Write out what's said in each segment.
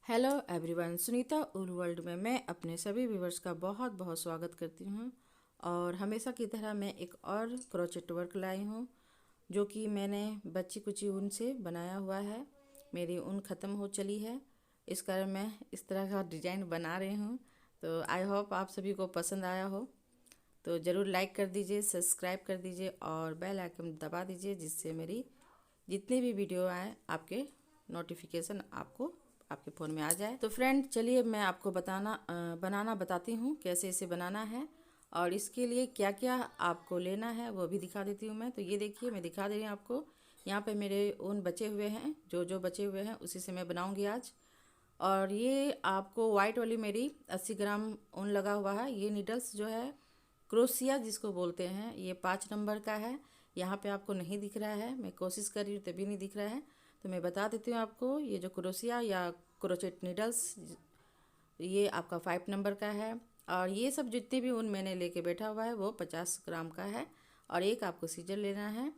Hello everyone, Sunita उल world में मैं अपने सभी व्यूवर्स का बहुत बहुत स्वागत करती हूँ। और हमेशा की तरह मैं एक और क्रोचेट वर्क लाई हूँ जो कि मैंने बच्ची कुची ऊन से बनाया हुआ है। मेरी ऊन ख़त्म हो चली है, इस कारण मैं इस तरह का डिज़ाइन बना रही हूँ। तो आई होप आप सभी को पसंद आया हो। तो ज़रूर लाइक कर दीजिए, सब्सक्राइब कर दीजिए और बेल आइकन दबा दीजिए, जिससे मेरी जितने भी वीडियो आए आपके नोटिफिकेशन आपको आपके फ़ोन में आ जाए। तो फ्रेंड चलिए मैं आपको बनाना बताती हूँ कैसे इसे बनाना है और इसके लिए क्या क्या आपको लेना है वो भी दिखा देती हूँ मैं। तो ये देखिए मैं दिखा दे रही हूँ आपको। यहाँ पे मेरे ऊन बचे हुए हैं, जो बचे हुए हैं उसी से मैं बनाऊँगी आज। और ये आपको वाइट वाली मेरी 80 ग्राम ऊन लगा हुआ है। ये नीडल्स जो है क्रोशिया जिसको बोलते हैं, ये 5 नंबर का है। यहाँ पे आपको नहीं दिख रहा है, मैं कोशिश कर रही हूँ तभी नहीं दिख रहा है। तो मैं बता देती हूँ आपको, ये जो क्रोशिया या क्रोचेट नीडल्स ये आपका 5 नंबर का है। और ये सब जितने भी ऊन मैंने लेके बैठा हुआ है वो 50 ग्राम का है। और एक आपको सीजर लेना है।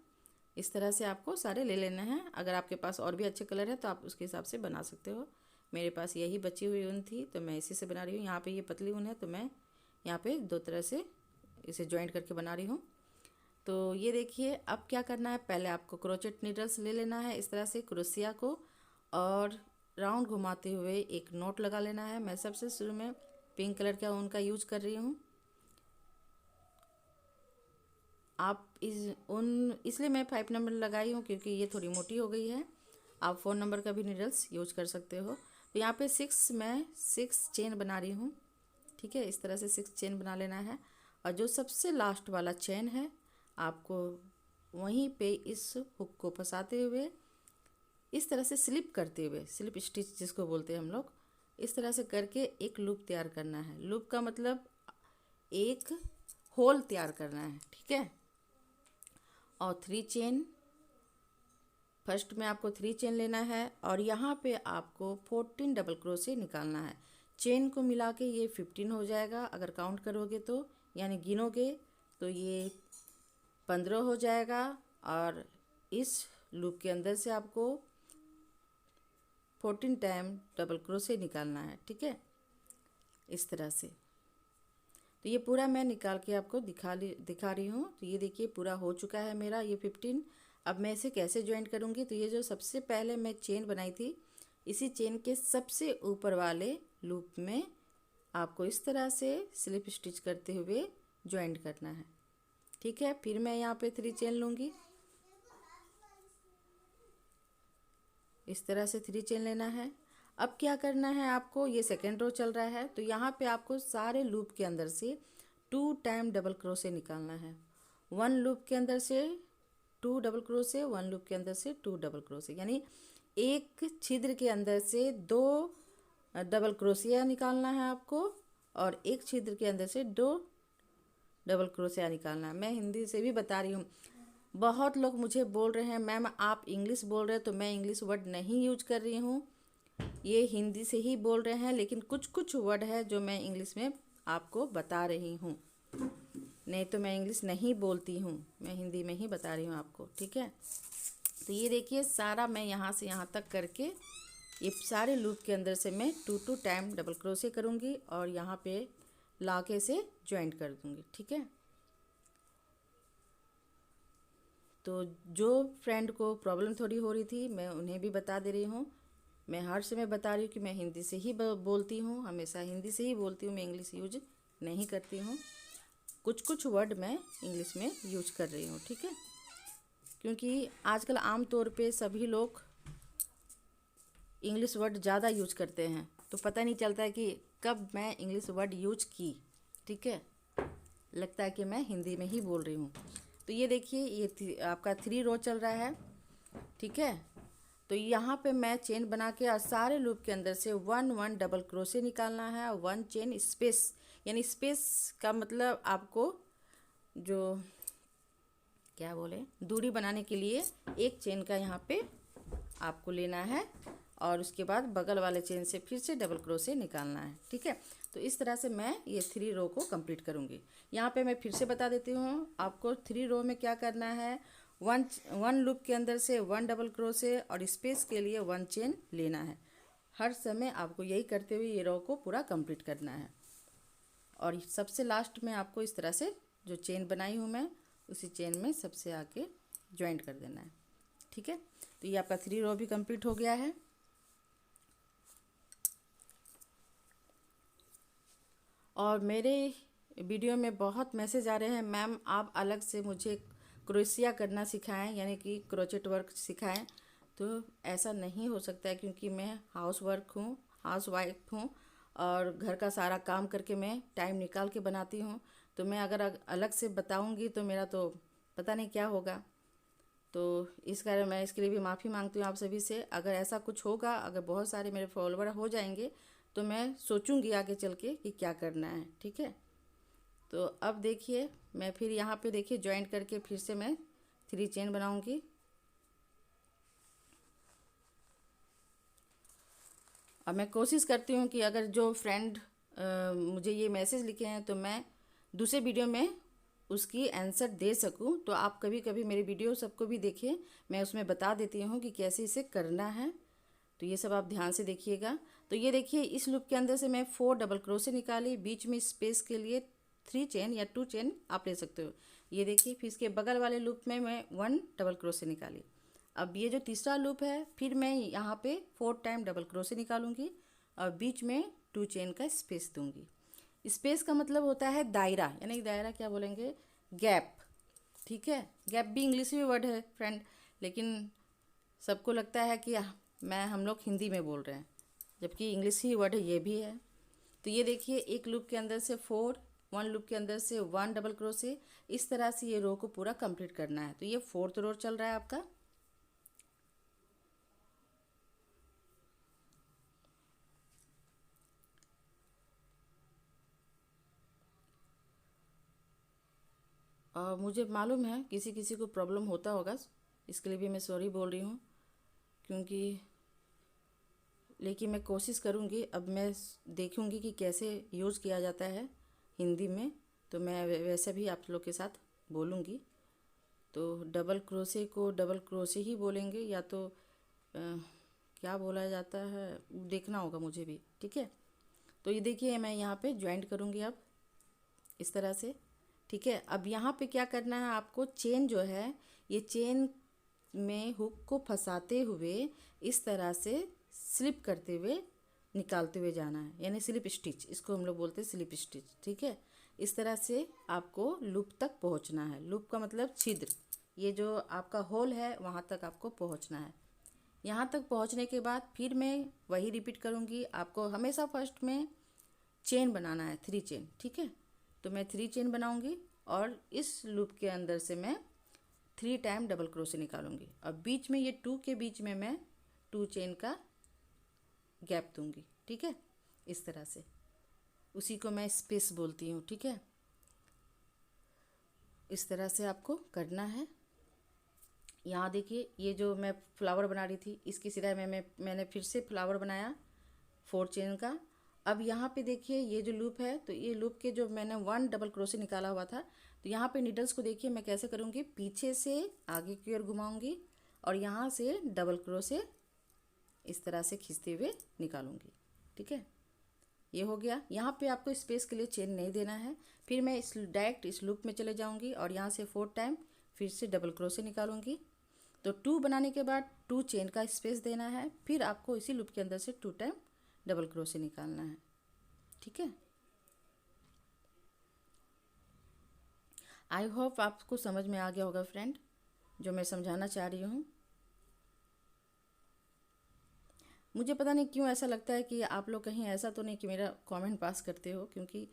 इस तरह से आपको सारे ले लेना है। अगर आपके पास और भी अच्छे कलर है तो आप उसके हिसाब से बना सकते हो। मेरे पास यही बची हुई ऊन थी तो मैं इसी से बना रही हूँ। यहाँ पे ये पतली ऊन है तो मैं यहाँ पे दो तरह से इसे जॉइंट करके बना रही हूँ। तो ये देखिए अब क्या करना है, पहले आपको क्रोचेट नीडल्स ले लेना है इस तरह से क्रोशिया को, और राउंड घुमाते हुए एक नोट लगा लेना है। मैं सबसे शुरू में पिंक कलर का ऊन का यूज कर रही हूँ। आप इस ऊन इसलिए मैं 5 नंबर लगाई हूँ क्योंकि ये थोड़ी मोटी हो गई है। आप 4 नंबर का भी नीडल्स यूज कर सकते हो। तो यहाँ पे मैं 6 चेन बना रही हूँ। ठीक है, इस तरह से 6 चेन बना लेना है। और जो सबसे लास्ट वाला चेन है आपको वहीं पे इस हुक को फंसाते हुए इस तरह से स्लिप करते हुए, स्लिप स्टिच जिसको बोलते हैं हम लोग, इस तरह से करके एक लूप तैयार करना है। लूप का मतलब एक होल तैयार करना है। ठीक है, और 3 चेन, फर्स्ट में आपको 3 चेन लेना है और यहाँ पे आपको 14 डबल क्रोशे निकालना है। चेन को मिला के ये 15 हो जाएगा अगर काउंट करोगे तो, यानी गिनोगे तो ये 15 हो जाएगा। और इस लूप के अंदर से आपको 14 टाइम डबल क्रोशे निकालना है। ठीक है, इस तरह से। तो ये पूरा मैं निकाल के आपको दिखा रही हूँ। तो ये देखिए पूरा हो चुका है मेरा ये 15। अब मैं इसे कैसे ज्वाइंट करूँगी, तो ये जो सबसे पहले मैं चेन बनाई थी इसी चेन के सबसे ऊपर वाले लूप में आपको इस तरह से स्लिप स्टिच करते हुए ज्वाइंट करना है। ठीक है, फिर मैं यहाँ पे 3 चेन लूँगी, इस तरह से 3 चेन लेना है। अब क्या करना है आपको, ये सेकेंड रो चल रहा है तो यहाँ पे आपको सारे लूप के अंदर से 2 टाइम डबल क्रोशे निकालना है। 1 लूप के अंदर से 2 डबल क्रोशे, 1 लूप के अंदर से 2 डबल क्रोशे, यानी एक छिद्र के अंदर से 2 डबल क्रोशिया निकालना है आपको और एक छिद्र के अंदर से 2 डबल क्रोशिया निकालना है। मैं हिंदी से भी बता रही हूँ। बहुत लोग मुझे बोल रहे हैं मैम आप इंग्लिश बोल रहे हैं, तो मैं इंग्लिश वर्ड नहीं यूज कर रही हूँ, ये हिंदी से ही बोल रहे हैं। लेकिन कुछ कुछ वर्ड है जो मैं इंग्लिश में आपको बता रही हूँ, नहीं तो मैं इंग्लिश नहीं बोलती हूँ, मैं हिंदी में ही बता रही हूँ आपको। ठीक है, तो ये देखिए सारा मैं यहाँ से यहाँ तक करके ये सारे लूप के अंदर से मैं 2 टाइम डबल क्रोशे करूँगी और यहाँ पे लाके से ज्वाइंट कर दूँगी। ठीक है, तो जो फ्रेंड को प्रॉब्लम थोड़ी हो रही थी मैं उन्हें भी बता दे रही हूँ। मैं हर समय बता रही हूँ कि मैं हिंदी से ही बोलती हूँ, हमेशा हिंदी से ही बोलती हूँ, मैं इंग्लिश यूज नहीं करती हूँ। कुछ कुछ वर्ड मैं इंग्लिश में यूज कर रही हूँ। ठीक है, क्योंकि आजकल आम तौर पे सभी लोग इंग्लिश वर्ड ज़्यादा यूज करते हैं तो पता नहीं चलता है कि कब मैं इंग्लिश वर्ड यूज की। ठीक है, लगता है कि मैं हिंदी में ही बोल रही हूँ। तो ये देखिए ये आपका 3 रो चल रहा है। ठीक है, तो यहाँ पे मैं चेन बना के और सारे लूप के अंदर से 1 डबल क्रोशे निकालना है। 1 चेन स्पेस, यानी स्पेस का मतलब आपको जो क्या बोले दूरी बनाने के लिए एक चेन का यहाँ पे आपको लेना है और उसके बाद बगल वाले चेन से फिर से डबल क्रोशे निकालना है। ठीक है, तो इस तरह से मैं ये 3 रो को कंप्लीट करूँगी। यहाँ पे मैं फिर से बता देती हूँ आपको 3 रो में क्या करना है। 1 लूप के अंदर से 1 डबल क्रोशे और स्पेस के लिए 1 चेन लेना है। हर समय आपको यही करते हुए ये रो को पूरा कंप्लीट करना है। और सबसे लास्ट में आपको इस तरह से जो चेन बनाई हूँ मैं, उसी चेन में सबसे आके ज्वाइंट कर देना है। ठीक है, तो ये आपका 3 रो भी कंप्लीट हो गया है। और मेरे वीडियो में बहुत मैसेज आ रहे हैं, मैम आप अलग से मुझे क्रोशिया करना सिखाएं, यानी कि क्रोचेट वर्क सिखाएं। तो ऐसा नहीं हो सकता है, क्योंकि मैं हाउस वाइफ हूँ और घर का सारा काम करके मैं टाइम निकाल के बनाती हूँ। तो मैं अगर अलग से बताऊँगी तो मेरा तो पता नहीं क्या होगा। तो इस कारण मैं इसके लिए भी माफ़ी मांगती हूँ आप सभी से। अगर ऐसा कुछ होगा, अगर बहुत सारे मेरे फॉलोवर हो जाएंगे, तो मैं सोचूंगी आगे चल के कि क्या करना है। ठीक है, तो अब देखिए मैं फिर यहाँ पे देखिए ज्वाइंट करके फिर से मैं 3 चेन बनाऊंगी। अब मैं कोशिश करती हूँ कि अगर जो फ्रेंड मुझे ये मैसेज लिखे हैं तो मैं दूसरे वीडियो में उसकी आंसर दे सकूँ। तो आप कभी कभी मेरे वीडियो सबको भी देखिए, मैं उसमें बता देती हूँ कि कैसे इसे करना है। तो ये सब आप ध्यान से देखिएगा। तो ये देखिए इस लूप के अंदर से मैं 4 डबल क्रोशे निकाली, बीच में स्पेस के लिए 3 चेन या 2 चेन आप ले सकते हो। ये देखिए फिर इसके बगल वाले लूप में मैं 1 डबल क्रोशे निकाली। अब ये जो तीसरा लूप है, फिर मैं यहाँ पे 4 टाइम डबल क्रोशे निकालूंगी और बीच में 2 चेन का स्पेस दूंगी। स्पेस का मतलब होता है दायरा, यानी दायरा क्या बोलेंगे, गैप। ठीक है, गैप भी इंग्लिश में वर्ड है फ्रेंड, लेकिन सबको लगता है कि हम लोग हिंदी में बोल रहे हैं, जबकि इंग्लिश ही वर्ड है, ये भी है। तो ये देखिए एक लूप के अंदर से 4, 1 लूप के अंदर से 1 डबल क्रोशे, इस तरह से ये रो को पूरा कंप्लीट करना है। तो ये 4th रो चल रहा है आपका। और मुझे मालूम है किसी किसी को प्रॉब्लम होता होगा, इसके लिए भी मैं सॉरी बोल रही हूँ, लेकिन मैं कोशिश करूँगी। अब मैं देखूँगी कि कैसे यूज़ किया जाता है हिंदी में, तो मैं वैसे भी आप लोग के साथ बोलूँगी। तो डबल क्रोशे को डबल क्रोशे ही बोलेंगे, या तो क्या बोला जाता है देखना होगा मुझे भी। ठीक है, तो ये देखिए मैं यहाँ पे ज्वाइंट करूँगी अब इस तरह से। ठीक है, अब यहाँ पे क्या करना है आपको, चेन जो है ये चेन में हुक को फंसाते हुए इस तरह से स्लिप करते हुए निकालते हुए जाना है, यानी स्लिप स्टिच, इसको हम लोग बोलते हैं स्लिप स्टिच। ठीक है, इस तरह से आपको लूप तक पहुँचना है। लूप का मतलब छिद्र, ये जो आपका होल है वहाँ तक आपको पहुँचना है। यहाँ तक पहुँचने के बाद फिर मैं वही रिपीट करूँगी। आपको हमेशा फर्स्ट में चेन बनाना है, 3 चेन। ठीक है, तो मैं 3 चेन बनाऊँगी और इस लूप के अंदर से मैं 3 टाइम डबल क्रोशे निकालूंगी। अब बीच में ये 2 के बीच में मैं 2 चेन का गैप दूंगी। ठीक है, इस तरह से, उसी को मैं स्पेस बोलती हूँ। ठीक है, इस तरह से आपको करना है। यहाँ देखिए ये जो मैं फ्लावर बना रही थी, इसकी सिराई में मैंने फिर से फ्लावर बनाया 4 चेन का। अब यहाँ पे देखिए ये जो लूप है, तो ये लूप के जो मैंने 1 डबल क्रोशे निकाला हुआ था, तो यहाँ पे नीडल्स को देखिए मैं कैसे करूँगी, पीछे से आगे की ओर घुमाऊँगी और यहाँ से डबल क्रोशे इस तरह से खींचते हुए निकालूंगी। ठीक है, ये हो गया। यहाँ पे आपको स्पेस के लिए चेन नहीं देना है। फिर मैं डायरेक्ट इस लूप में चले जाऊँगी और यहाँ से 4 टाइम फिर से डबल क्रोशे निकालूंगी। तो 2 बनाने के बाद 2 चेन का स्पेस देना है, फिर आपको इसी लूप के अंदर से 2 टाइम डबल क्रोशे निकालना है। ठीक है, आई होप आपको समझ में आ गया होगा फ्रेंड, जो मैं समझाना चाह रही हूँ। मुझे पता नहीं क्यों ऐसा लगता है कि आप लोग कहीं ऐसा तो नहीं कि मेरा कमेंट पास करते हो, क्योंकि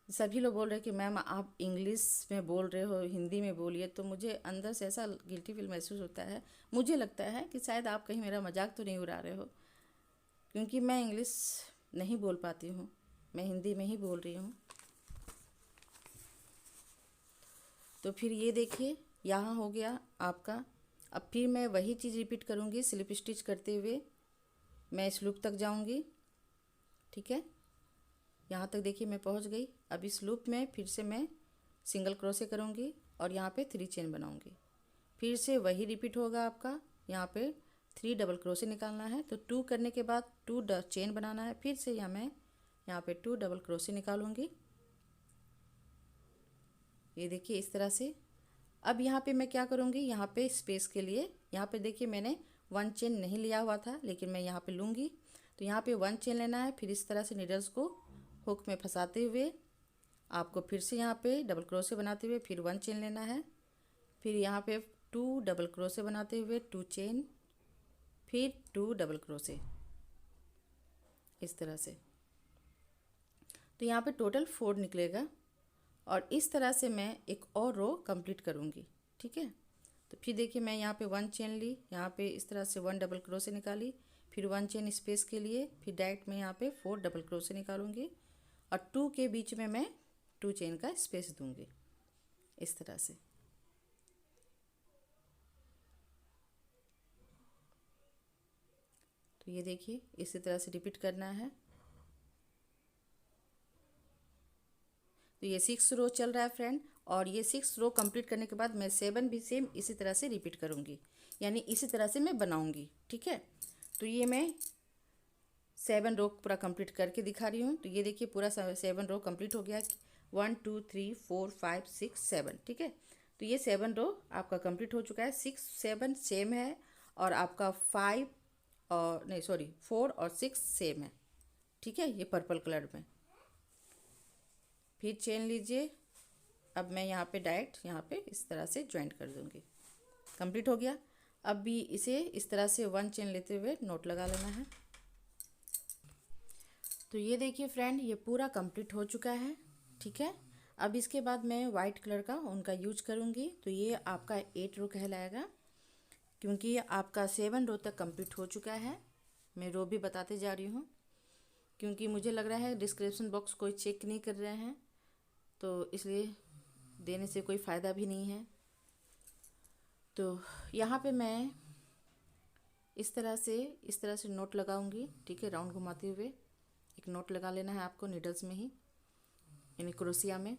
सभी लोग बोल रहे हैं कि मैम आप इंग्लिश में बोल रहे हो, हिंदी में बोलिए। तो मुझे अंदर से ऐसा गिल्टी फील महसूस होता है। मुझे लगता है कि शायद आप कहीं मेरा मजाक तो नहीं उड़ा रहे हो, क्योंकि मैं इंग्लिश नहीं बोल पाती हूँ, मैं हिंदी में ही बोल रही हूँ। तो फिर ये देखिए यहाँ हो गया आपका। अब फिर मैं वही चीज़ रिपीट करूँगी, स्लिप स्टिच करते हुए मैं इस लूप तक जाऊँगी। ठीक है, यहाँ तक देखिए मैं पहुँच गई। अब इस लूप में फिर से मैं सिंगल क्रोशे करूँगी और यहाँ पे 3 चेन बनाऊँगी। फिर से वही रिपीट होगा आपका, यहाँ पे 3 डबल क्रोशे निकालना है। तो 2 करने के बाद 2 चेन बनाना है। फिर से मैं यहाँ पे 2 डबल क्रोशे निकालूंगी। ये देखिए इस तरह से। अब यहाँ पे मैं क्या करूँगी, यहाँ पे स्पेस के लिए यहाँ पे देखिए मैंने 1 चेन नहीं लिया हुआ था, लेकिन मैं यहाँ पे लूँगी। तो यहाँ पे 1 चेन लेना है। फिर इस तरह से नीडल्स को हुक में फंसाते हुए आपको फिर से यहाँ पे डबल क्रोशे बनाते हुए फिर 1 चेन लेना है। फिर यहाँ पे 2 डबल क्रोशे बनाते हुए 2 चेन, फिर 2 डबल क्रोशे, इस तरह से। तो यहाँ पे टोटल 4 निकलेगा। और इस तरह से मैं एक और रो कंप्लीट करूँगी, ठीक है। तो फिर देखिए मैं यहाँ पे 1 चेन ली, यहाँ पे इस तरह से 1 डबल क्रोशे निकाली, फिर 1 चेन स्पेस के लिए, फिर डायरेक्ट मैं यहाँ पे 4 डबल क्रोशे निकालूंगी और 2 के बीच में मैं 2 चेन का स्पेस दूंगी, इस तरह से। तो ये देखिए इसी तरह से रिपीट करना है। तो ये 6 रो चल रहा है फ्रेंड, और ये 6 रो कंप्लीट करने के बाद मैं 7 भी सेम इसी तरह से रिपीट करूँगी, यानी इसी तरह से मैं बनाऊँगी, ठीक है। तो ये मैं 7 रो पूरा कंप्लीट करके दिखा रही हूँ। तो ये देखिए पूरा 7 रो कंप्लीट हो गया। 1 2 3 4 5 6 7, ठीक है। तो ये 7 रो आपका कंप्लीट हो चुका है। 6 7 सेम है और आपका 5 और नहीं सॉरी 4 और 6 सेम है, ठीक है, ये पर्पल कलर में। फिर चेन लीजिए। अब मैं यहाँ पे डायरेक्ट यहाँ पे इस तरह से ज्वाइंट कर दूँगी। कंप्लीट हो गया। अब भी इसे इस तरह से 1 चेन लेते हुए नोट लगा लेना है। तो ये देखिए फ्रेंड ये पूरा कंप्लीट हो चुका है, ठीक है। अब इसके बाद मैं वाइट कलर का उनका यूज करूँगी। तो ये आपका 8 रो कहलाएगा, क्योंकि आपका 7 रो तक कंप्लीट हो चुका है। मैं रो भी बताते जा रही हूँ, क्योंकि मुझे लग रहा है डिस्क्रिप्शन बॉक्स कोई चेक नहीं कर रहे हैं, तो इसलिए देने से कोई फ़ायदा भी नहीं है। तो यहाँ पे मैं इस तरह से नोट लगाऊंगी, ठीक है, राउंड घुमाते हुए एक नोट लगा लेना है आपको नीडल्स में ही, यानी क्रोशिया में।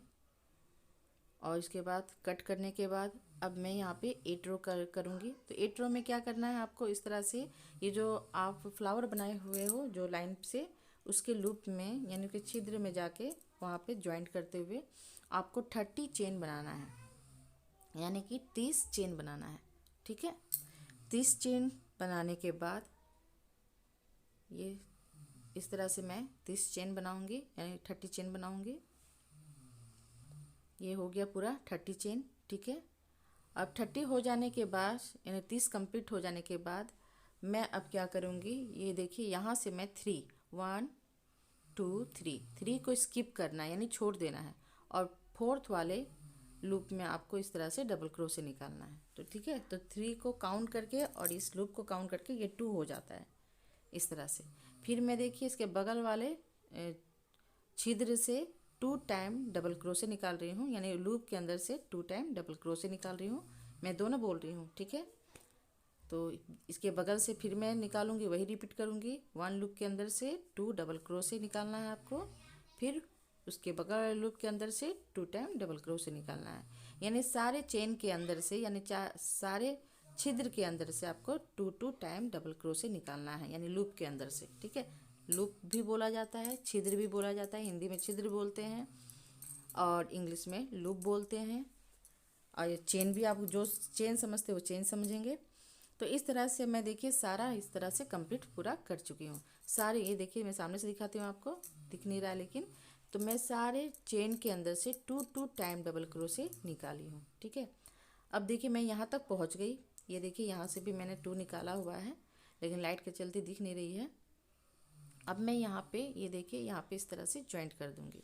और इसके बाद कट करने के बाद अब मैं यहाँ पे 8 रो करूँगी। तो 8 रो में क्या करना है आपको, इस तरह से ये जो आप फ्लावर बनाए हुए हो जो लाइन से, उसके लूप में यानी कि छिद्र में जाके वहाँ पे ज्वाइंट करते हुए आपको 30 चेन बनाना है, यानी कि 30 चेन बनाना है, ठीक है। 30 चेन बनाने के बाद ये इस तरह से मैं 30 चेन बनाऊंगी, यानी 30 चेन बनाऊंगी। ये हो गया पूरा 30 चेन, ठीक है। अब 30 हो जाने के बाद यानी 30 कंप्लीट हो जाने के बाद मैं अब क्या करूँगी, ये देखिए यहाँ से मैं 1 2 3 को स्किप करना है, यानी छोड़ देना है, और 4th वाले लूप में आपको इस तरह से डबल क्रोशे निकालना है। तो ठीक है, तो 3 को काउंट करके और इस लूप को काउंट करके ये 2 हो जाता है, इस तरह से। फिर मैं देखिए इसके बगल वाले छिद्र से 2 टाइम डबल क्रोशे निकाल रही हूँ, यानी लूप के अंदर से 2 टाइम डबल क्रोशे निकाल रही हूँ। मैं दोनों बोल रही हूँ, ठीक है। तो इसके बगल से फिर मैं निकालूंगी, वही रिपीट करूँगी। 1 लूप के अंदर से 2 डबल क्रोशे निकालना है आपको, फिर उसके बगल लूप के अंदर से 2 टाइम डबल क्रोशे निकालना है, यानी सारे चेन के अंदर से, यानी सारे छिद्र के अंदर से आपको 2 टाइम डबल क्रोशे निकालना है, यानी लूप के अंदर से, ठीक है। लूप भी बोला जाता है, छिद्र भी बोला जाता है। हिंदी में छिद्र बोलते हैं और इंग्लिश में लूप बोलते हैं। और ये चेन भी आप जो चेन समझते हो चेन समझेंगे। तो इस तरह से मैं देखिए सारा इस तरह से कंप्लीट पूरा कर चुकी हूँ। सारे ये देखिए मैं सामने से दिखाती हूँ, आपको दिख नहीं रहा है लेकिन, तो मैं सारे चेन के अंदर से 2 टाइम डबल क्रोशे निकाली हूँ, ठीक है। अब देखिए मैं यहाँ तक पहुँच गई। ये देखिए यहाँ से भी मैंने 2 निकाला हुआ है, लेकिन लाइट के चलते दिख नहीं रही है। अब मैं यहाँ पे ये देखिए यहाँ पे इस तरह से ज्वाइंट कर दूँगी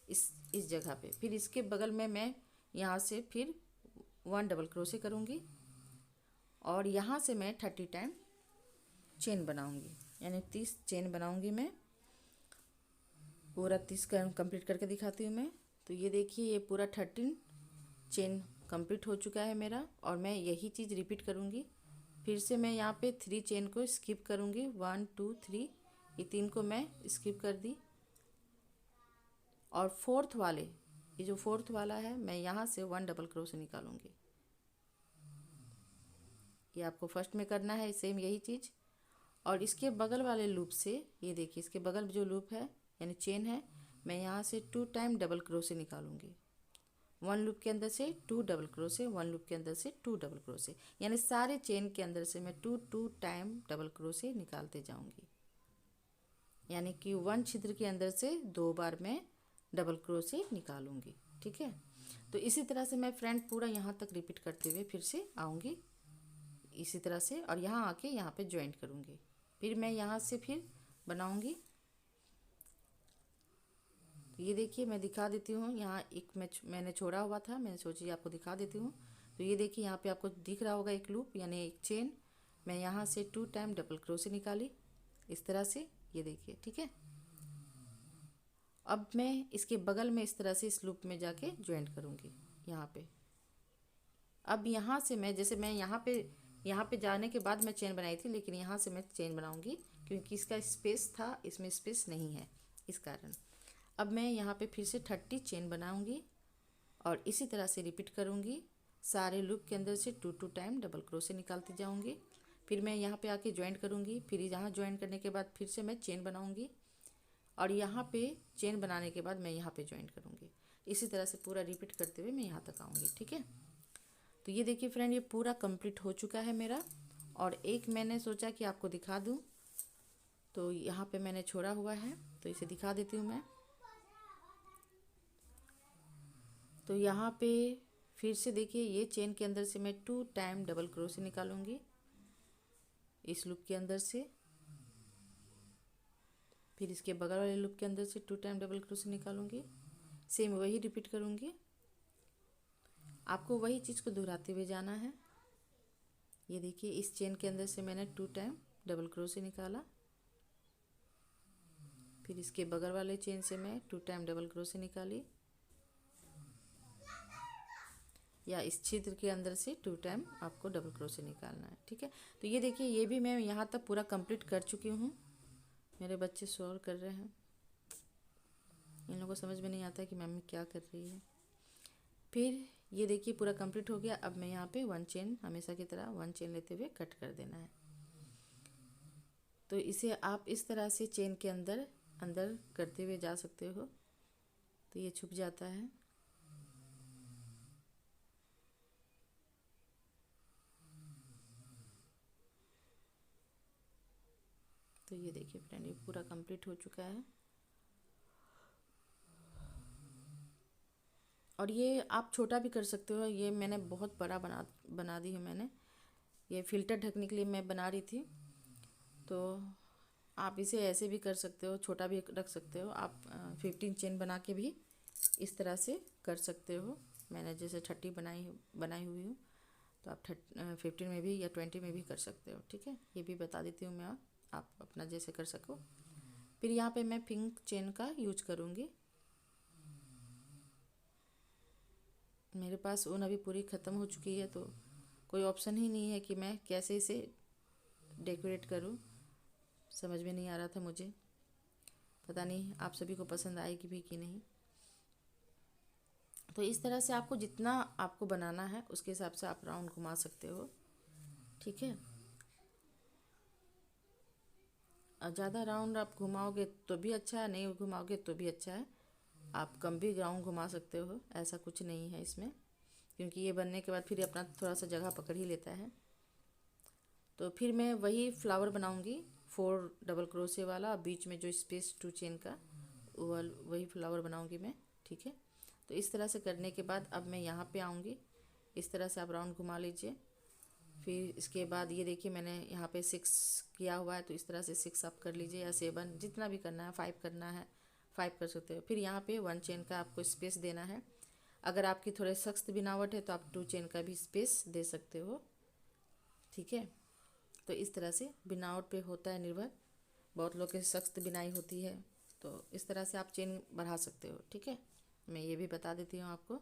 इस जगह पे। फिर इसके बगल में मैं यहाँ से फिर 1 डबल क्रोशे करूँगी और यहाँ से मैं 30 टाइम चेन बनाऊँगी, यानी 30 चेन बनाऊँगी मैं। पूरा 30 का कंप्लीट करके दिखाती हूँ मैं। तो ये देखिए ये पूरा 13 चेन कंप्लीट हो चुका है मेरा, और मैं यही चीज़ रिपीट करूँगी। फिर से मैं यहाँ पे 3 चेन को स्किप करूँगी, 1 2 3, ये 3 को मैं स्किप कर दी। और 4th वाले, ये जो 4th वाला है, मैं यहाँ से 1 डबल क्रोशे निकालूंगी, ये आपको फर्स्ट में करना है सेम यही चीज़। और इसके बगल वाले लूप से ये देखिए, इसके बगल जो लूप है यानी चेन है, मैं यहाँ से 2 टाइम डबल क्रोशे निकालूंगी। 1 लूप के अंदर से 2 डबल क्रोशे, 1 लूप के अंदर से 2 डबल क्रोशे, यानी सारे चेन के अंदर से मैं 2 टाइम डबल क्रोशे निकालते जाऊंगी। यानी कि 1 छिद्र के अंदर से 2 बार मैं डबल क्रोशे निकालूंगी। ठीक है, तो इसी तरह से मैं फ्रेंड पूरा यहाँ तक रिपीट करते हुए फिर से आऊँगी इसी तरह से, और यहाँ आके यहाँ पे ज्वाइंट करूँगी। फिर मैं यहाँ से फिर बनाऊँगी। तो ये देखिए मैं दिखा देती हूँ, यहाँ एक मैंने छोड़ा हुआ था, मैंने सोची आपको दिखा देती हूँ। तो ये देखिए यहाँ पे आपको दिख रहा होगा एक लूप यानी एक चेन, मैं यहाँ से 2 टाइम डबल क्रोशे निकाली इस तरह से, ये देखिए। ठीक है, अब मैं इसके बगल में इस तरह से इस लूप में जाके ज्वाइंट करूँगी यहाँ पे। अब यहाँ से मैं जैसे मैं यहाँ पे जाने के बाद मैं चेन बनाई थी, लेकिन यहाँ से मैं चेन बनाऊँगी क्योंकि इसका स्पेस था, इसमें स्पेस नहीं है, इस कारण। अब मैं यहाँ पे फिर से 30 चेन बनाऊँगी और इसी तरह से रिपीट करूँगी। सारे लूप के अंदर से 2 टाइम डबल क्रोशे निकालती जाऊँगी। फिर मैं यहाँ पे आके ज्वाइंट करूँगी। फिर यहाँ ज्वाइंट करने के बाद फिर से मैं चेन बनाऊँगी और यहाँ पे चेन बनाने के बाद मैं यहाँ पे ज्वाइंट करूँगी। इसी तरह से पूरा रिपीट करते हुए मैं यहाँ तक आऊँगी। ठीक है, तो ये देखिए फ्रेंड, ये पूरा कंप्लीट हो चुका है मेरा। और एक मैंने सोचा कि आपको दिखा दूँ, तो यहाँ पे मैंने छोड़ा हुआ है तो इसे दिखा देती हूँ मैं। तो यहाँ पे फिर से देखिए, ये चेन के अंदर से मैं 2 टाइम डबल क्रोशे निकालूंगी इस लूप के अंदर से। फिर इसके बगल वाले लूप के अंदर से 2 टाइम डबल क्रोशे निकालूंगी। सेम वही रिपीट करूंगी। आपको वही चीज़ को दोहराते हुए जाना है। ये देखिए, इस चेन के अंदर से मैंने 2 टाइम डबल क्रोशे निकाला। फिर इसके बगल वाले चेन से मैं 2 टाइम डबल क्रोशे निकाली, या इस छिद्र के अंदर से 2 टाइम आपको डबल क्रोशे निकालना है। ठीक है, तो ये देखिए, ये भी मैं यहाँ तक पूरा कंप्लीट कर चुकी हूँ। मेरे बच्चे शोर कर रहे हैं, इन लोगों को समझ में नहीं आता कि मम्मी क्या कर रही है। फिर ये देखिए पूरा कंप्लीट हो गया। अब मैं यहाँ पे 1 चेन, हमेशा की तरह 1 चेन लेते हुए कट कर देना है। तो इसे आप इस तरह से चेन के अंदर अंदर करते हुए जा सकते हो, तो ये छुप जाता है। तो ये देखिए फ्रेंड, ये पूरा कंप्लीट हो चुका है। और ये आप छोटा भी कर सकते हो, ये मैंने बहुत बड़ा बना दी है मैंने। ये फ़िल्टर ढकने के लिए मैं बना रही थी, तो आप इसे ऐसे भी कर सकते हो, छोटा भी रख सकते हो। आप 15 चेन बना के भी इस तरह से कर सकते हो। मैंने जैसे 30 बनाई हुई हूँ, तो आप 15 में भी या 20 में भी कर सकते हो। ठीक है, ये भी बता देती हूँ मैं, आप अपना जैसे कर सको। फिर यहाँ पे मैं पिंक चेन का यूज करूँगी। मेरे पास ऊन अभी पूरी ख़त्म हो चुकी है, तो कोई ऑप्शन ही नहीं है कि मैं कैसे इसे डेकोरेट करूँ। समझ में नहीं आ रहा था मुझे, पता नहीं आप सभी को पसंद आएगी भी कि नहीं। तो इस तरह से आपको जितना आपको बनाना है उसके हिसाब से आप राउंड घुमा सकते हो। ठीक है, और ज़्यादा राउंड आप घुमाओगे तो भी अच्छा है, नहीं घुमाओगे तो भी अच्छा है। आप कम भी राउंड घुमा सकते हो, ऐसा कुछ नहीं है इसमें, क्योंकि ये बनने के बाद फिर अपना थोड़ा सा जगह पकड़ ही लेता है। तो फिर मैं वही फ्लावर बनाऊंगी 4 डबल क्रोशे वाला, बीच में जो स्पेस 2 चेन का, वही फ्लावर बनाऊंगी मैं। ठीक है, तो इस तरह से करने के बाद अब मैं यहाँ पे आऊँगी। इस तरह से आप राउंड घुमा लीजिए। फिर इसके बाद ये देखिए, मैंने यहाँ पे 6 किया हुआ है, तो इस तरह से 6 आप कर लीजिए, या 7, जितना भी करना है। 5 करना है 5 कर सकते हो। फिर यहाँ पे 1 चेन का आपको स्पेस देना है। अगर आपकी थोड़े सख्त बनावट है तो आप 2 चेन का भी स्पेस दे सकते हो। ठीक है, तो इस तरह से बनावट पे होता है निर्भर। बहुत लोग की सख्त बिनाई होती है, तो इस तरह से आप चेन बढ़ा सकते हो। ठीक है, मैं ये भी बता देती हूँ आपको,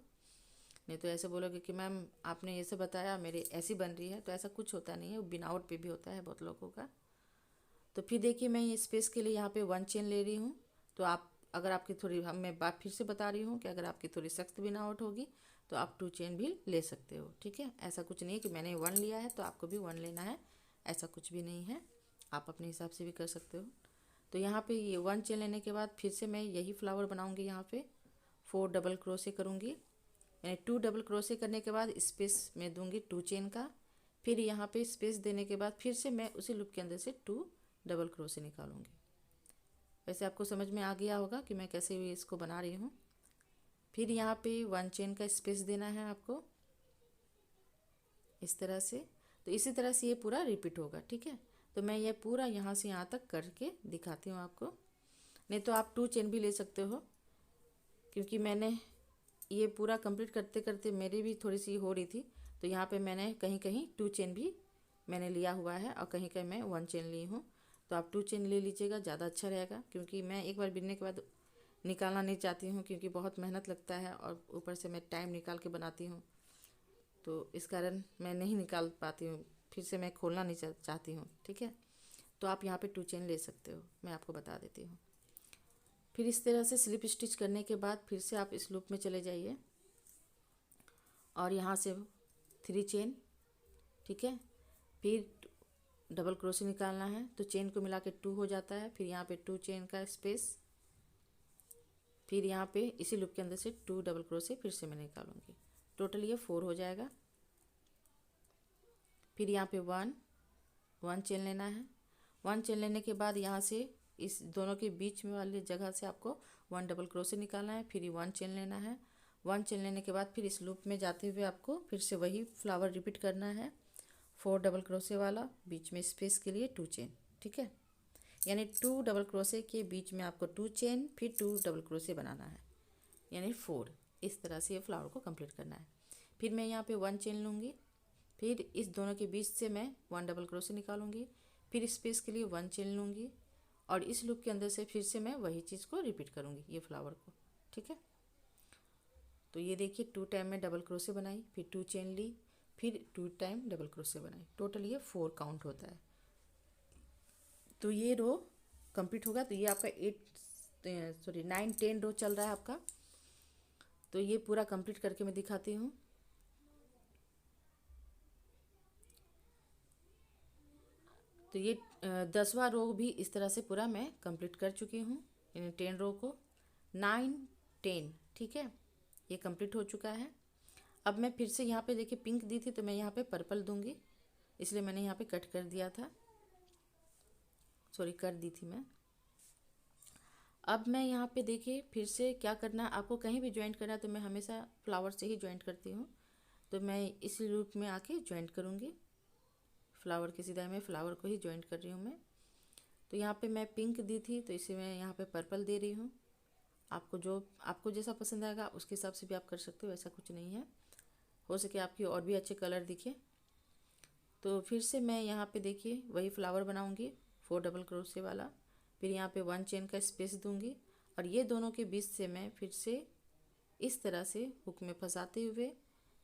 नहीं तो ऐसे बोलोगे कि मैम आपने ऐसे बताया मेरी ऐसी बन रही है, तो ऐसा कुछ होता नहीं है, वो बनावट पे भी होता है बहुत लोगों का। तो फिर देखिए, मैं ये स्पेस के लिए यहाँ पे 1 चेन ले रही हूँ। तो आप अगर आपकी थोड़ी, मैं बात फिर से बता रही हूँ कि अगर आपकी थोड़ी सख्त बनावट होगी तो आप 2 चेन भी ले सकते हो। ठीक है, ऐसा कुछ नहीं है कि मैंने 1 लिया है तो आपको भी 1 लेना है, ऐसा कुछ भी नहीं है, आप अपने हिसाब से भी कर सकते हो। तो यहाँ पे ये 1 चेन लेने के बाद फिर से मैं यही फ्लावर बनाऊंगी। यहाँ पे 4 डबल क्रोशे करूँगी, यानी 2 डबल क्रोशे करने के बाद स्पेस में दूंगी 2 चेन का। फिर यहाँ पे स्पेस देने के बाद फिर से मैं उसी लूप के अंदर से 2 डबल क्रोशे निकालूंगी। वैसे आपको समझ में आ गया होगा कि मैं कैसे भी इसको बना रही हूँ। फिर यहाँ पे 1 चेन का स्पेस देना है आपको इस तरह से। तो इसी तरह से ये पूरा रिपीट होगा। ठीक है, तो मैं ये पूरा यहाँ से यहाँ तक करके दिखाती हूँ आपको। नहीं तो आप 2 चेन भी ले सकते हो, क्योंकि मैंने ये पूरा कंप्लीट करते करते मेरी भी थोड़ी सी हो रही थी, तो यहाँ पे मैंने कहीं कहीं 2 चेन भी मैंने लिया हुआ है और कहीं कहीं मैं 1 चेन ली हूँ। तो आप 2 चेन ले लीजिएगा, ज़्यादा अच्छा रहेगा, क्योंकि मैं एक बार बिनने के बाद निकालना नहीं चाहती हूँ, क्योंकि बहुत मेहनत लगता है और ऊपर से मैं टाइम निकाल के बनाती हूँ, तो इस कारण मैं नहीं निकाल पाती हूँ, फिर से मैं खोलना नहीं चाहती हूँ। ठीक है, तो आप यहाँ पे 2 चेन ले सकते हो, मैं आपको बता देती हूँ। फिर इस तरह से स्लिप स्टिच करने के बाद फिर से आप इस लूप में चले जाइए और यहाँ से 3 चेन। ठीक है, फिर डबल क्रोशे निकालना है, तो चेन को मिला के 2 हो जाता है। फिर यहाँ पे 2 चेन का स्पेस, फिर यहाँ पे इसी लूप के अंदर से 2 डबल क्रोशे फिर से मैं निकालूंगी, टोटल ये 4 हो जाएगा। फिर यहाँ पे 1 चेन लेना है। 1 चेन लेने के बाद यहाँ से इस दोनों के बीच में वाली जगह से आपको 1 डबल क्रोशे निकालना है, फिर 1 चेन लेना है। 1 चेन लेने के बाद फिर इस लूप में जाते हुए आपको फिर से वही फ्लावर रिपीट करना है, 4 डबल क्रोशे वाला, बीच में स्पेस के लिए 2 चेन। ठीक है, यानी 2 डबल क्रोशे के बीच में आपको 2 चेन फिर 2 डबल क्रोशे बनाना है, यानी 4। इस तरह से ये फ्लावर को कंप्लीट करना है। फिर मैं यहाँ पे 1 चेन लूँगी, फिर इस दोनों के बीच से मैं 1 डबल क्रोशे निकालूंगी, फिर स्पेस के लिए 1 चेन लूँगी और इस लूप के अंदर से फिर से मैं वही चीज़ को रिपीट करूँगी, ये फ्लावर को। ठीक है, तो ये देखिए 2 टाइम में डबल क्रोशे बनाई, फिर 2 चेन ली, फिर 2 टाइम डबल क्रोशे बनाई, टोटल ये 4 काउंट होता है। तो ये रो कंप्लीट होगा। तो ये आपका 9 10 रो चल रहा है आपका। तो ये पूरा कंप्लीट करके मैं दिखाती हूँ। तो ये 10वां रो भी इस तरह से पूरा मैं कंप्लीट कर चुकी हूँ, यानी 10 रो को 9 10। ठीक है, ये कंप्लीट हो चुका है। अब मैं फिर से यहाँ पे देखिए पिंक दी थी, तो मैं यहाँ पे पर्पल दूंगी, इसलिए मैंने यहाँ पे कट कर दिया था, सॉरी कर दी थी मैं। अब मैं यहाँ पे देखिए फिर से क्या करना है, आपको कहीं भी ज्वाइंट करना है तो मैं हमेशा फ्लावर से ही ज्वाइंट करती हूँ। तो मैं इस लूप में आके ज्वाइंट करूँगी, फ्लावर की सीधा में फ्लावर को ही ज्वाइंट कर रही हूँ मैं। तो यहाँ पे मैं पिंक दी थी, तो इसे मैं यहाँ पे पर्पल दे रही हूँ। आपको जैसा पसंद आएगा उसके हिसाब से भी आप कर सकते हो, ऐसा कुछ नहीं है, हो सके आपकी और भी अच्छे कलर दिखे। तो फिर से मैं यहाँ पे देखिए वही फ्लावर बनाऊँगी, 4 डबल क्रोशे वाला, फिर यहाँ पे 1 चेन का स्पेस दूँगी और ये दोनों के बीच से मैं फिर से इस तरह से हुक में फंसाते हुए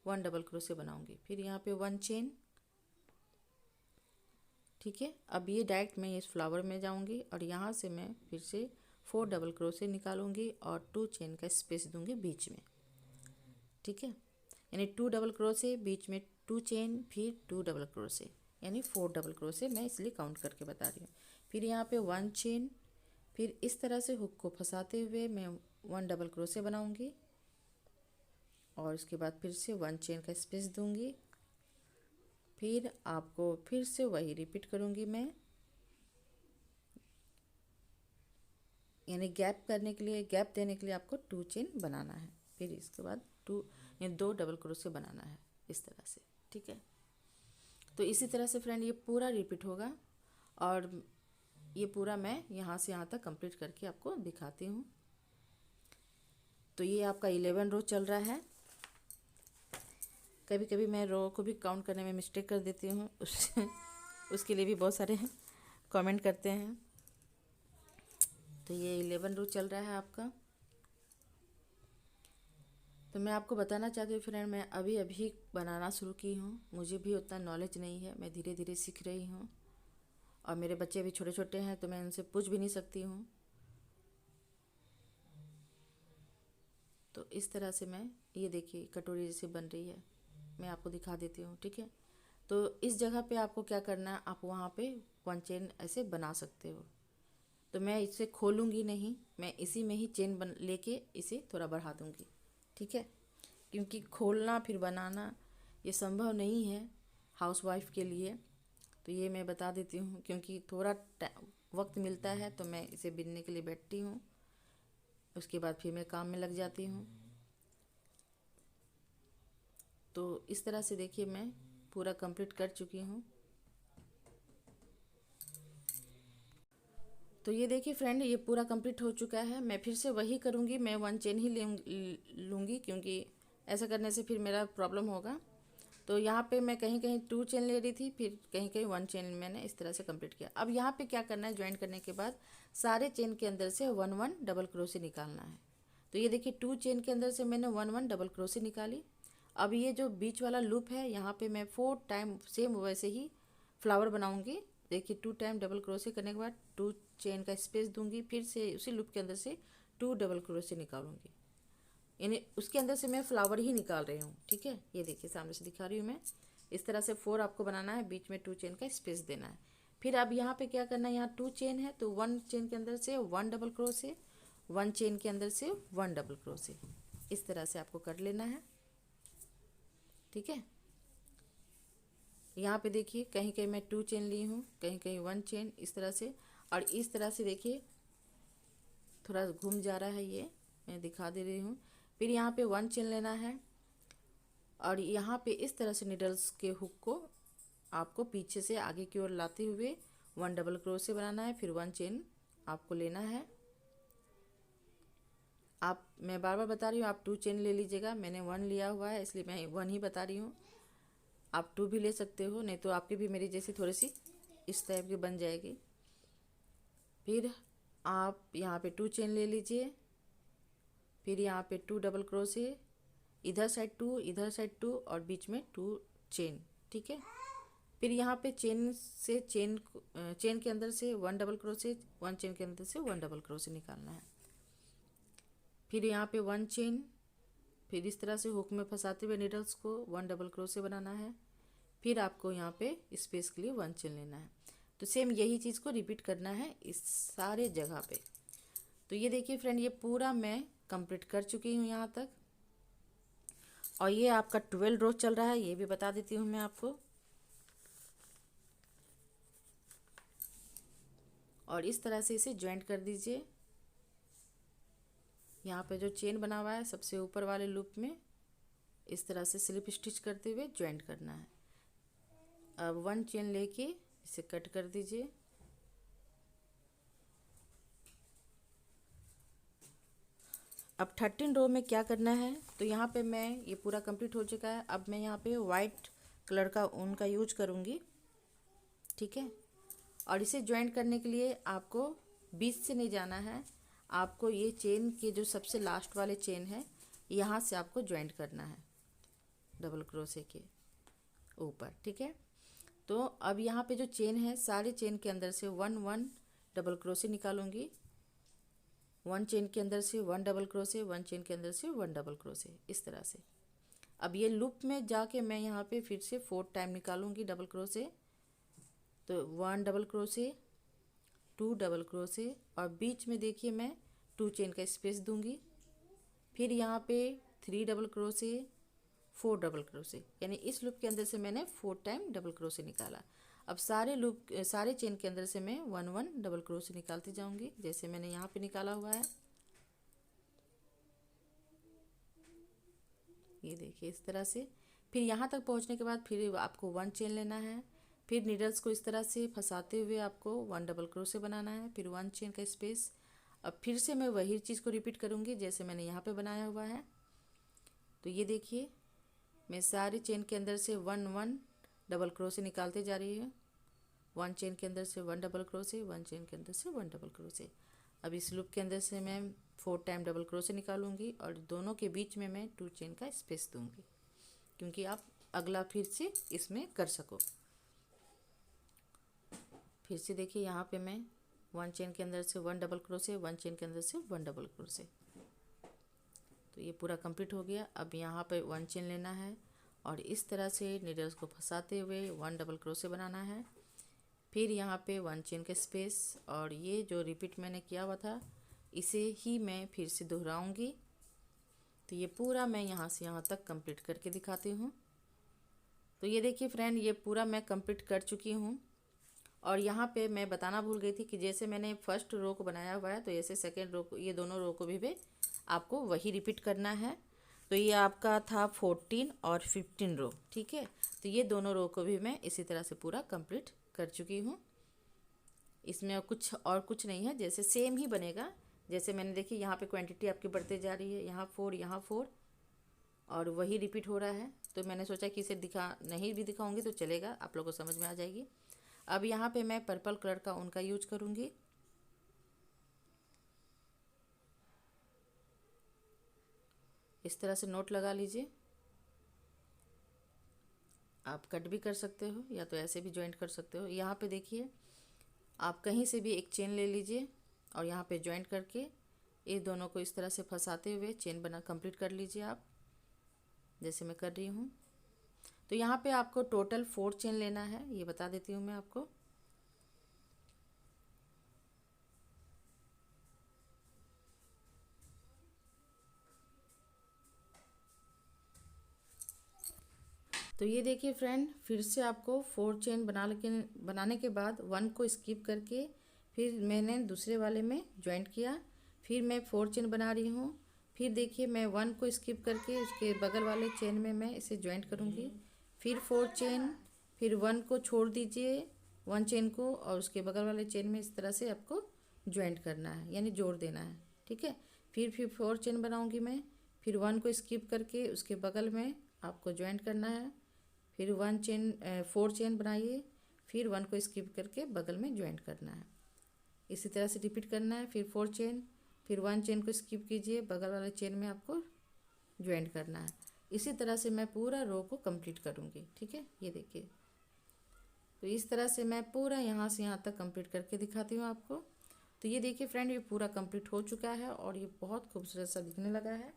1 डबल क्रोशे बनाऊँगी, फिर यहाँ पे 1 चेन। ठीक है, अब ये डायरेक्ट मैं इस फ्लावर में जाऊंगी और यहाँ से मैं फिर से 4 डबल क्रोशे निकालूंगी और 2 चेन का स्पेस दूंगी बीच में। ठीक है, यानी 2 डबल क्रोशे बीच में 2 चेन फिर 2 डबल क्रोशे, यानी 4 डबल क्रोशे मैं इसलिए काउंट करके बता रही हूँ। फिर यहाँ पे 1 चेन, फिर इस तरह से हुक को फंसाते हुए मैं 1 डबल क्रोशे बनाऊंगी और उसके बाद फिर से 1 चेन का स्पेस दूंगी, फिर आपको फिर से वही रिपीट करूँगी मैं, यानी गैप करने के लिए, गैप देने के लिए आपको 2 चेन बनाना है, फिर इसके बाद 2 डबल क्रोशे बनाना है इस तरह से। ठीक है, तो इसी तरह से फ्रेंड ये पूरा रिपीट होगा और ये पूरा मैं यहाँ से यहाँ तक कंप्लीट करके आपको दिखाती हूँ। तो ये आपका 11 रो चल रहा है। कभी कभी मैं रो को भी काउंट करने में मिस्टेक कर देती हूँ, उसके लिए भी बहुत सारे कमेंट करते हैं। तो ये 11 रो चल रहा है आपका। तो मैं आपको बताना चाहती हूँ फ्रेंड, मैं अभी अभी बनाना शुरू की हूँ, मुझे भी उतना नॉलेज नहीं है, मैं धीरे धीरे सीख रही हूँ और मेरे बच्चे अभी छोटे छोटे हैं तो मैं उनसे पूछ भी नहीं सकती हूँ। तो इस तरह से मैं, ये देखिए कटोरी जैसे बन रही है, मैं आपको दिखा देती हूँ। ठीक है, तो इस जगह पे आपको क्या करना है, आप वहाँ पे 1 चेन ऐसे बना सकते हो। तो मैं इसे खोलूँगी नहीं, मैं इसी में ही चेन बन लेके इसे थोड़ा बढ़ा दूँगी। ठीक है, क्योंकि खोलना फिर बनाना ये संभव नहीं है हाउसवाइफ के लिए। तो ये मैं बता देती हूँ, क्योंकि थोड़ा वक्त मिलता है तो मैं इसे बिनने के लिए बैठती हूँ, उसके बाद फिर मैं काम में लग जाती हूँ। तो इस तरह से देखिए मैं पूरा कंप्लीट कर चुकी हूँ। तो ये देखिए फ्रेंड, ये पूरा कंप्लीट हो चुका है। मैं फिर से वही करूँगी, मैं 1 चेन ही लूँगी, क्योंकि ऐसा करने से फिर मेरा प्रॉब्लम होगा। तो यहाँ पे मैं कहीं कहीं 2 चेन ले रही थी, फिर कहीं कहीं 1 चेन मैंने इस तरह से कंप्लीट किया। अब यहाँ पे क्या करना है, ज्वाइन करने के बाद सारे चेन के अंदर से 1 डबल क्रोशे निकालना है। तो ये देखिए 2 चेन के अंदर से मैंने 1 डबल क्रोशे निकाली। अब ये जो बीच वाला लूप है, यहाँ पे मैं 4 टाइम सेम वैसे ही फ्लावर बनाऊंगी। देखिए 2 टाइम डबल क्रोशे करने के बाद 2 चेन का स्पेस दूंगी, फिर से उसी लूप के अंदर से 2 डबल क्रोशे निकालूंगी, यानी उसके अंदर से मैं फ्लावर ही निकाल रही हूँ। ठीक है, ये देखिए सामने से दिखा रही हूँ मैं। इस तरह से 4 आपको बनाना है, बीच में 2 चेन का स्पेस देना है। फिर अब यहाँ पे क्या करना है, यहाँ 2 चेन है तो 1 चेन के अंदर से 1 डबल क्रोशे, 1 चेन के अंदर से 1 डबल क्रोशे, इस तरह से आपको कर लेना है। ठीक है, यहाँ पे देखिए कहीं कहीं मैं 2 चेन ली हूँ, कहीं कहीं 1 चेन, इस तरह से। और इस तरह से देखिए थोड़ा घूम जा रहा है, ये मैं दिखा दे रही हूँ। फिर यहाँ पे 1 चेन लेना है और यहाँ पे इस तरह से निडल्स के हुक को आपको पीछे से आगे की ओर लाते हुए 1 डबल क्रोशे बनाना है, फिर 1 चेन आपको लेना है। आप, मैं बार बार बता रही हूँ, आप 2 चेन ले लीजिएगा, मैंने 1 लिया हुआ है इसलिए मैं 1 ही बता रही हूँ। आप 2 भी ले सकते हो, नहीं तो आपकी भी मेरी जैसी थोड़ी सी इस टाइप की बन जाएगी। फिर आप यहाँ पे 2 चेन ले लीजिए, फिर यहाँ पे 2 डबल क्रोशे, इधर साइड 2, इधर साइड 2 और बीच में 2 चेन। ठीक है, फिर यहाँ पे चेन से चेन के अंदर से 1 डबल क्रोशे, 1 चेन के अंदर से 1 डबल क्रोशे निकालना है। फिर यहाँ पे 1 चेन, फिर इस तरह से हुक में फंसाते हुए निडल्स को 1 डबल क्रोशे बनाना है। फिर आपको यहाँ पे स्पेस के लिए 1 चेन लेना है। तो सेम यही चीज़ को रिपीट करना है इस सारे जगह पे। तो ये देखिए फ्रेंड, ये पूरा मैं कंप्लीट कर चुकी हूँ यहाँ तक। और ये आपका 12 रोज चल रहा है, ये भी बता देती हूँ मैं आपको। और इस तरह से इसे ज्वाइंट कर दीजिए। यहाँ पे जो चेन बना हुआ है सबसे ऊपर वाले लूप में इस तरह से स्लिप स्टिच करते हुए ज्वाइंट करना है। अब 1 चेन लेके इसे कट कर दीजिए। अब 13 रो में क्या करना है, तो यहाँ पे मैं, ये पूरा कंप्लीट हो चुका है। अब मैं यहाँ पे वाइट कलर का ऊन का यूज करूँगी। ठीक है, और इसे ज्वाइंट करने के लिए आपको बीच से नहीं जाना है, आपको ये चेन के जो सबसे लास्ट वाले चेन है यहाँ से आपको ज्वाइंट करना है डबल क्रोशे के ऊपर। ठीक है, तो अब यहाँ पे जो चेन है, सारे चेन के अंदर से 1 डबल क्रोशे निकालूंगी। 1 चेन के अंदर से 1 डबल क्रोशे, 1 चेन के अंदर से 1 डबल क्रोशे, इस तरह से। अब ये लूप में जाके मैं यहाँ पे फिर से 4 टाइम निकालूंगी डबल क्रोशे। तो 1 डबल क्रोशे, 2 डबल क्रोशे और बीच में देखिए मैं 2 चेन का स्पेस दूंगी। फिर यहाँ पे 3 डबल क्रोशे, 4 डबल क्रोशे, यानी इस लूप के अंदर से मैंने 4 टाइम डबल क्रोशे निकाला। अब सारे चेन के अंदर से मैं 1 डबल क्रोशे निकालती जाऊंगी, जैसे मैंने यहाँ पे निकाला हुआ है। ये देखिए इस तरह से। फिर यहाँ तक पहुँचने के बाद फिर आपको 1 चेन लेना है, फिर नीडल्स को इस तरह से फंसाते हुए आपको 1 डबल क्रोशे बनाना है, फिर 1 चेन का स्पेस। अब फिर से मैं वही चीज़ को रिपीट करूँगी जैसे मैंने यहाँ पे बनाया हुआ है। तो ये देखिए मैं सारे चेन के अंदर से 1 डबल क्रोशे निकालते जा रही हूँ। 1 चेन के अंदर से 1 डबल क्रोशे, 1 चेन के अंदर से 1 डबल क्रोशे। अब इस लूप के अंदर से मैं 4 टाइम डबल क्रोशे निकालूंगी और दोनों के बीच में मैं 2 चेन का स्पेस दूंगी, क्योंकि आप अगला फिर से इसमें कर सको। फिर से देखिए यहाँ पे मैं 1 चेन के अंदर से 1 डबल क्रोशे, 1 चेन के अंदर से 1 डबल क्रोशे। तो तो ये पूरा कंप्लीट हो गया। अब यहाँ पे 1 चेन लेना है और इस तरह से नीडल्स को फंसाते हुए 1 डबल क्रोशे बनाना है। फिर यहाँ पे 1 चेन के स्पेस, और ये जो रिपीट मैंने किया हुआ था इसे ही मैं फिर से दोहराऊंगी। तो ये पूरा मैं यहाँ से यहाँ तक कंप्लीट करके दिखाती हूँ। तो ये देखिए फ्रेंड, ये पूरा मैं कंप्लीट कर चुकी हूँ। और यहाँ पे मैं बताना भूल गई थी कि जैसे मैंने फर्स्ट रो को बनाया हुआ है तो ऐसे सेकेंड रो को, ये दोनों रो को भी आपको वही रिपीट करना है। तो ये आपका था 14 और 15 रो, ठीक है। तो ये दोनों रो को भी मैं इसी तरह से पूरा कंप्लीट कर चुकी हूँ। इसमें कुछ नहीं है, जैसे सेम ही बनेगा। जैसे मैंने देखी यहाँ पे क्वांटिटी आपकी बढ़ते जा रही है, यहाँ 4 यहाँ 4 और वही रिपीट हो रहा है। तो मैंने सोचा कि इसे नहीं भी दिखाऊंगी तो चलेगा, आप लोगों को समझ में आ जाएगी। अब यहाँ पे मैं पर्पल कलर का ऊन का यूज करूँगी। इस तरह से नोट लगा लीजिए। आप कट भी कर सकते हो या तो ऐसे भी जॉइंट कर सकते हो। यहाँ पे देखिए, आप कहीं से भी एक चेन ले लीजिए और यहाँ पे जॉइंट करके ये दोनों को इस तरह से फंसाते हुए चेन बना कंप्लीट कर लीजिए आप, जैसे मैं कर रही हूँ। तो यहाँ पे आपको टोटल 4 चेन लेना है, ये बता देती हूँ मैं आपको। तो ये देखिए फ्रेंड, फिर से आपको 4 चेन बनाने के बाद 1 को स्किप करके फिर मैंने दूसरे वाले में जॉइंट किया। फिर मैं 4 चेन बना रही हूँ। फिर देखिए मैं 1 को स्किप करके उसके बगल वाले चेन में मैं इसे जॉइंट करूँगी। फिर 4 चेन, फिर 1 को छोड़ दीजिए 1 चेन को और उसके बगल वाले चेन में इस तरह से आपको जॉइंट करना है, यानी जोड़ देना है, ठीक है। फिर 4 चेन बनाऊँगी मैं। फिर 1 को स्किप करके उसके बगल में आपको जॉइंट करना है। फिर 4 चेन बनाइए। फिर 1 को स्किप करके बगल में ज्वाइंट करना है। इसी तरह से रिपीट करना है। फिर 4 चेन, फिर 1 चेन को स्किप कीजिए, बगल वाले चेन में आपको ज्वाइंट करना है। इसी तरह से मैं पूरा रो को कंप्लीट करूँगी, ठीक है। ये देखिए, तो इस तरह से मैं पूरा यहाँ से यहाँ तक कंप्लीट करके दिखाती हूँ आपको। तो ये देखिए फ्रेंड, ये पूरा कंप्लीट हो चुका है और ये बहुत खूबसूरत सा दिखने लगा है।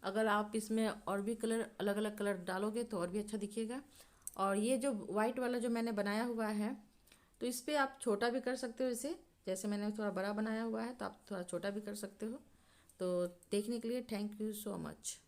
अगर आप इसमें और भी कलर, अलग अलग कलर डालोगे तो और भी अच्छा दिखेगा। और ये जो वाइट वाला जो मैंने बनाया हुआ है, तो इस पर आप छोटा भी कर सकते हो इसे। जैसे मैंने थोड़ा बड़ा बनाया हुआ है तो आप थोड़ा छोटा भी कर सकते हो। तो देखने के लिए थैंक यू सो मच।